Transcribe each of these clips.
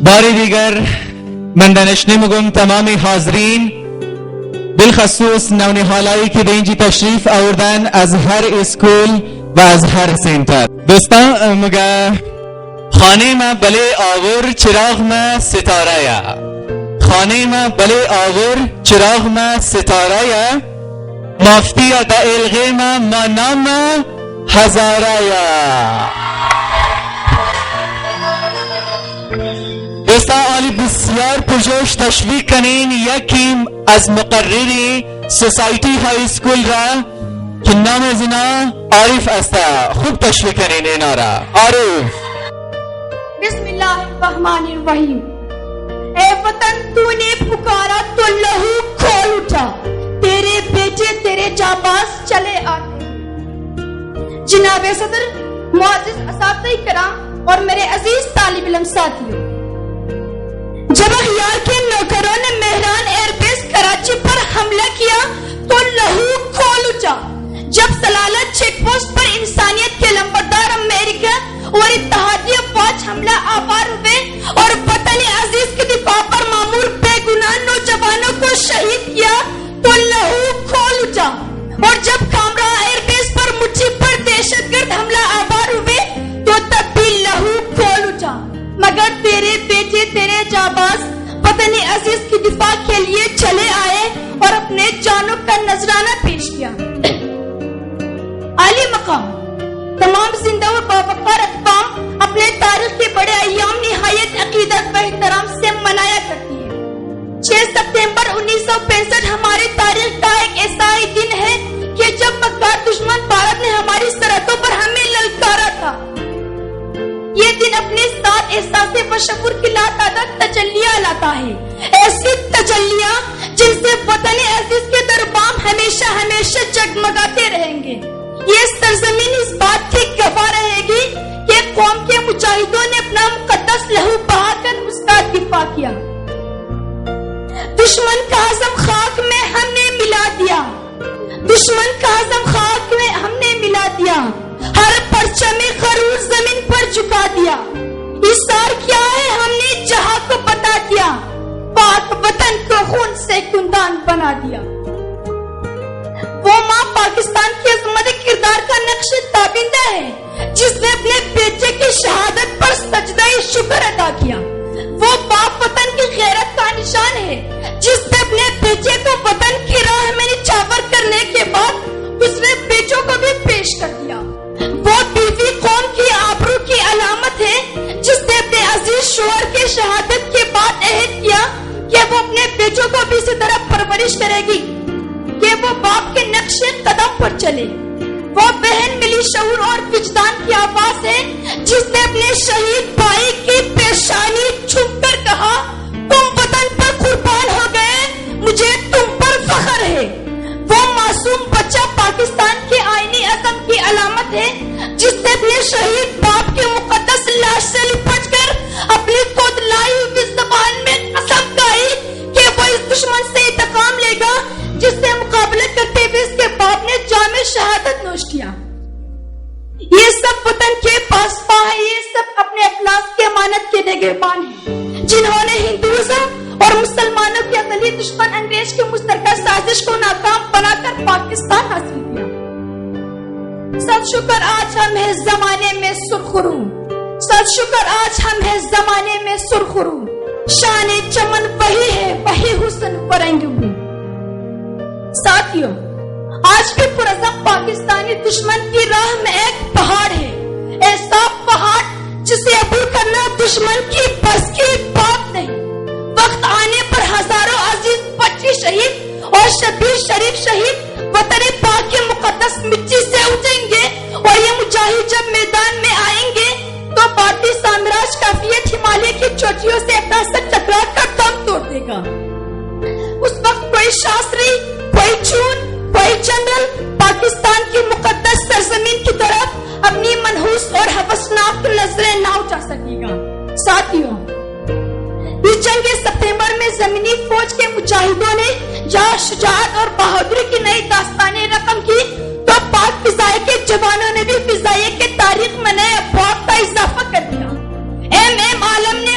باری دیگر من دانشنی مگم تمامی حاضرین بالخصوص نونهالایی که به اینجا تشریف آوردن از هر اسکول و از هر سنتر. دوستان مگه خانه ما بله آور چراغ ما ستاره یا خانه ما بله آور چراغ ما ستاره یا مافتی دا الغی ما نام هزاره یا. دوستان آلی بسیار پرجوش تشویق کنین یکیم از مقرری سوسایتی های اسکول را که نام از اینا عارف است. خوب تشویق کنین اینا را. عارف. بسم اللہ الرحمن الرحیم. اے وطن تو نے پکارا تو لہو کھول اٹھا، تیرے بیٹے تیرے جانباز چلے آتے. جناب صدر، معزز اساتذہ کرام اور میرے عزیز طالب علم ساتھیوں، جب اغیار کے نوکروں نے مہران ایئر بیس کراچی پر حملہ کیا تو لہو کھول اٹھا. جب سلالہ چیک پوسٹ پر انسانیت کے لمبردار امریکہ اور اتحادی افواج حملہ آور ہوئے اور وطن عزیز کے دفاع پر مامور بے گناہ نوجوانوں کو شہید کیا تو لہو کھول اٹھا. اور جب کامرا ایئر بیس پر مٹھی پر دہشت گرد حملہ آور ہوئے تو تب بھی لہو کھول اٹھا. مگر تیرے بیٹے تیرے جانباز وطن عزیز کی دفاع کے لیے چلے آئے اور اپنے جانوں کا نذرانہ پیش کیا. عالی مقام تمام زندہ و باوقار اقوام اپنے تاریخ کے بڑے ایام نہایت عقیدت و احترام سے منایا کرتی ہے. 6 ستمبر 1965 ہماری تاریخ کا ایک ایسا ہی دن ہے کہ جب مکار دشمن بھارت نے ہماری سرحدوں پر ہمیں للکارا تھا. یہ دن اپنے ساتھ احساس و شعور کی لاتعداد تجلیاں لاتا ہے، ایسی تجلیاں جن سے وطن عزیز کے دربام ہمیشہ ہمیشہ جگمگاتے رہیں گے. یہ سرزمین اس بات کی گواہ رہے گی کہ قوم کے مجاہدوں نے اپنا مقدس لہو بہا کر اس کا دفاع کیا. دشمن کا عزم خاک میں ہم نے ملا دیا، دشمن کا عزم خاک میں ہم نے ملا دیا، ہر پرچم خروش زمین پر جھکا دیا. اِسار کیا ہے ہم نے جہاں کو بتا دیا، پاک وطن کو خون سے کندان بنا دیا. وہ ماں پاکستان کی عظمت کردار کا نقش تابندہ ہے جس نے اپنے بیٹے کی شہادت پر سجدہ شکر ادا کیا. وہ باپ وطن کی غیرت کا نشان ہے جس نے اپنے بیٹے کو وطن کی راہ میں نچھاور کرنے کے بعد دوسرے بیٹوں کو بھی پیش کر دیا. وہ بیوی قوم کی آبرو کی علامت ہے جس نے اپنے عزیز شوہر کی شہادت کے بعد عہد کیا کہ وہ اپنے بیٹوں کو بھی اسی طرح پرورش کرے گی کہ وہ باپ کے نقش قدم پر چلے. وہ بہن ملی شعور اور وجدان کی آواز ہے جس نے اپنے شہید بھائی کی پیشانی چھپ کر کہا تم وطن پر قربان ہو گئے، مجھے تم پر فخر ہے. وہ معصوم بچہ پاکستان کے آئینی عزم کی علامت ہے جس نے اپنے شہید باپ کے مقدس لاش سے لپٹ کر اپنی خود لائی ہوئی زبان میں قسم کھائی کہ وہ اس دشمن سے انتقام لے گا جس سے مقابلہ کرتے ہوئے اس کے باپ نے جام شہادت نوش کیا. یہ سب وطن کے پاسباں ہیں، یہ سب اپنے اخلاص کے امانت کے نگہبان ہیں جنہوں نے ہندوازم اور مسلمانوں کے ازلی دشمن انگریز کی مشترکہ سازش کو ناکام بنا کر پاکستان حاصل کیا. سب شکر آج ہم ہیں زمانے میں سرخرو، سب شکر آج ہم ہیں زمانے میں سرخرو. شان چمن وہی ہے، وہی حسن فرنگ. ساتھیوں، آج بھی پرعزم پاکستانی دشمن کی راہ میں ایک پہاڑ ہے، ایسا پہاڑ جسے عبور کرنا دشمن کی بس کی بات نہیں. وقت آنے پر ہزاروں عزیز بچے شہید اور شبیر شریف شہید وطن پاک کی مقدس مٹی سے اٹھیں گے اور یہ مجاہد جب میدان میں آئیں گے تو بھارتی سامراج کافیت ہمالیہ کی چوٹیوں سے اپنا سر ٹکرا کر دم توڑ دے گا. اس وقت کوئی شاستری، کوئی چون، کوئی جنرل پاکستان کی مقدس سرزمین کی طرف اپنی منحوس اور ہوسناک نظریں نہ اٹھا سکے گا. ساتھیوں، اس جنگ ستمبر میں زمینی فوج کے مجاہدوں نے جہاں شجاعت اور بہادری کی نئی داستانیں رقم کی تو پاک فضائیہ کے جوانوں نے بھی فضائیہ کے تاریخ میں نئے ابواب کا اضافہ کر دیا. عالم نے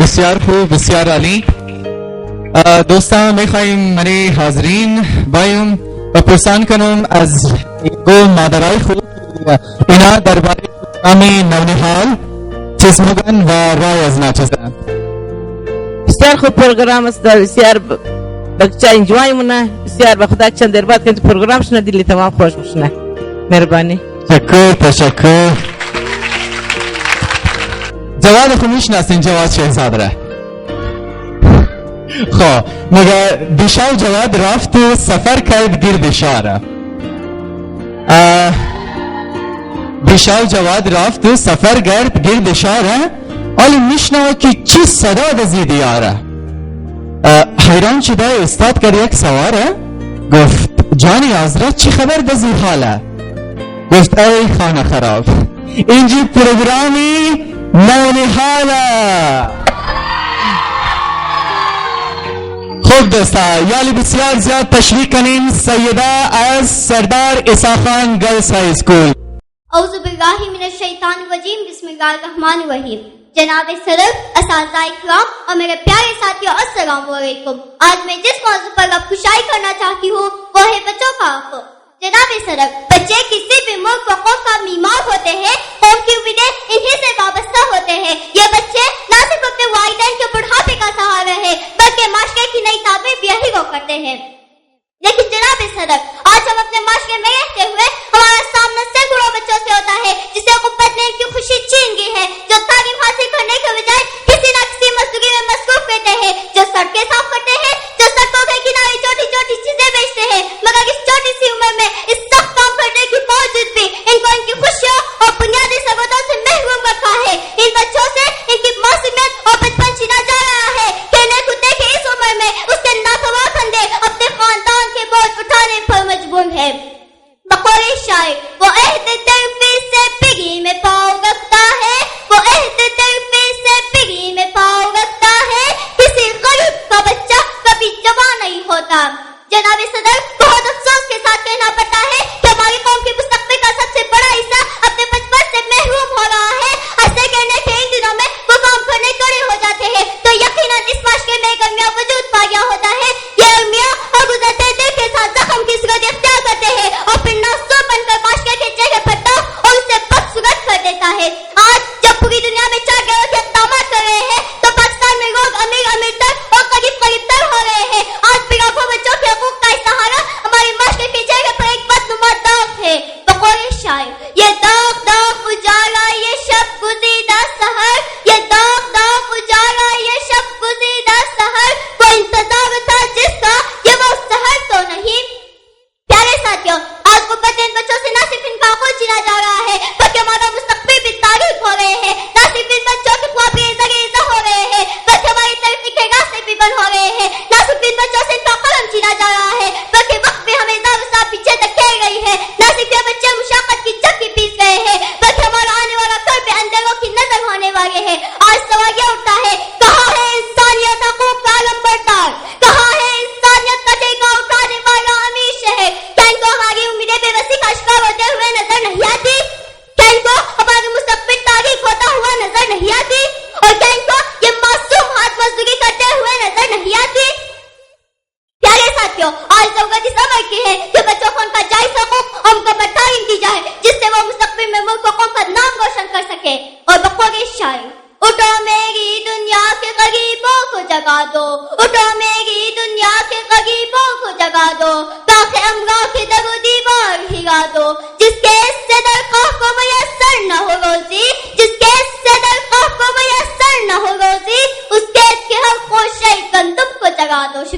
بسیار خوب، بسیار عالی. دوستان میخوایم منی حاضرین بایم و پرسان کنم از گو مادرای خود اینا درباره پروگرامی نونهال چیز مگن و رای از ناچیزن. بسیار خوب پروگرام است، بسیار بچه انجوای مونه، بسیار به خدا چند در بعد که پروگرام شنه دیلی تمام خوش بشنه. مهربانی. تشکر. جواد خو میشناسین؟ جواد شهزاده. خب مگه دیشب جواد رفت و سفر کرد گرد شهر. دیشب جواد رفت و سفر گرد شهر، حالی میشنوه که چی صدا دزی دیاره. حیران شده استاد کرد یک سواره، گفت جانی حضرت چی خبر دزی حاله؟ گفت ای خانه خراب، اینجی پروگرامی نونهاله. خوب دوستا، یالی بسیار زیاد تشویق کنین سیدہ از سردار عیسیٰ خان گرلز ہائی اسکول. اعوذ باللہ من الشیطان الرجیم، بسم اللہ الرحمن الرحیم. جناب صدر، اساتذہ اکرام اور میرے پیارے ساتھیوں، السلام علیکم. آج میں جس موضوع پر گفتگو کرنا چاہتی ہوں وہ ہے بچوں کا حق. جناب صدر، بچے کسی بھی ملک و قوم کا معمار ہوتے ہیں، قوم کی امیدیں انہی سے وابستہ ہوتے ہیں. یہ بچے نہ صرف اپنے والدین کے بڑھاپے کا سہارا ہے بلکہ معاشرے کی نئی تعمیر بھی یہی وہ کرتے ہیں. لیکن جناب صدر، آج ہم اپنے معاشرے میں رہتے ہوئے ہمارا سامنا سینکڑوں بچوں سے ہوتا ہے جسے غربت نے ان کی خوشی چھین گئی ہے، جو تعلیم حاصل کرنے کے بجائے کسی نہ کسی مزدوری میں مصروف رہتے ہیں، جو سڑکیں صاف کرتے ہیں، جو سڑکوں کے کنارے چھوٹی چھوٹی چیزیں بیچتے ہیں، مگر اس چھوٹی سی عمر میں اس سخت کام کرنے کے باوجود بھی ان کو ان کی خوشیوں اور بنیادی سہولتوں سے محروم رکھا ہے. ان بچوں سے ان کی معصومیت اور بچپن چھینا جا رہا ہے. کہنے کو دیکھے اس عمر میں اس کے ناخواہ کندھے اپنے خاندان کے بوجھ اٹھانے پر مجبور ہے. بقول شاعر، وہ عہد ترفی سے بگی میں پاؤں رکھتا ہے، وہ عہد ترفی نہیں آتی؟ پیارے ساتھیوں، آج ضرورت اس امر کی ہے کہ بچوں کو ان کا جائز حقوق اور ان کو تعلیم دی جائے، جس سے وہ مستقبل میں ملک و قوم کا نام روشن کر سکے. اور بقول شاعر، اٹھو میری دنیا کے غریبوں کو جگا دو، اٹھو میری دنیا کے غریبوں کو جگا دو.